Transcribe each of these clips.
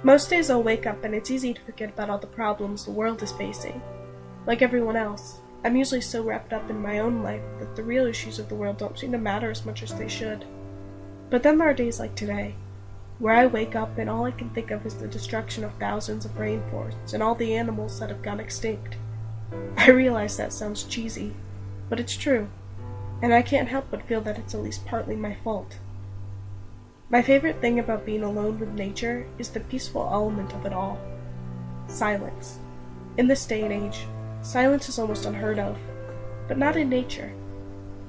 Most days I'll wake up and it's easy to forget about all the problems the world is facing. Like everyone else, I'm usually so wrapped up in my own life that the real issues of the world don't seem to matter as much as they should. But then there are days like today, where I wake up and all I can think of is the destruction of thousands of rainforests and all the animals that have gone extinct. I realize that sounds cheesy, but it's true, and I can't help but feel that it's at least partly my fault. My favorite thing about being alone with nature is the peaceful element of it all. Silence. In this day and age, silence is almost unheard of, but not in nature.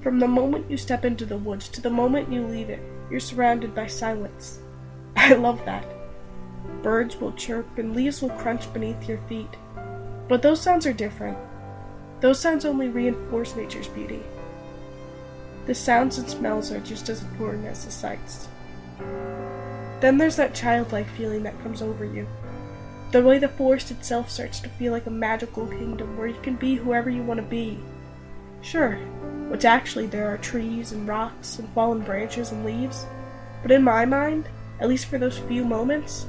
From the moment you step into the woods to the moment you leave it, you're surrounded by silence. I love that. Birds will chirp and leaves will crunch beneath your feet. But those sounds are different. Those sounds only reinforce nature's beauty. The sounds and smells are just as important as the sights. Then there's that childlike feeling that comes over you. The way the forest itself starts to feel like a magical kingdom where you can be whoever you want to be. Sure, what's actually there are trees and rocks and fallen branches and leaves, but in my mind, at least for those few moments,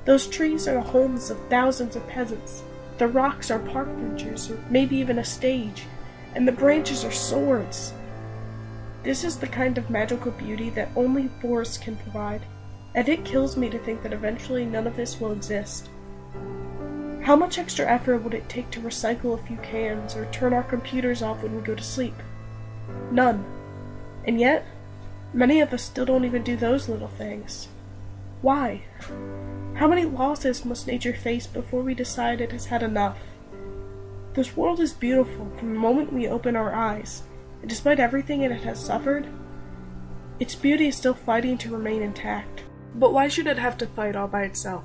those trees are the homes of thousands of peasants. The rocks are park benches or maybe even a stage, and the branches are swords. This is the kind of magical beauty that only forests can provide, and it kills me to think that eventually none of this will exist. How much extra effort would it take to recycle a few cans or turn our computers off when we go to sleep? None. And yet, many of us still don't even do those little things. Why? How many losses must nature face before we decide it has had enough? This world is beautiful from the moment we open our eyes, and despite everything it has suffered, its beauty is still fighting to remain intact. But why should it have to fight all by itself?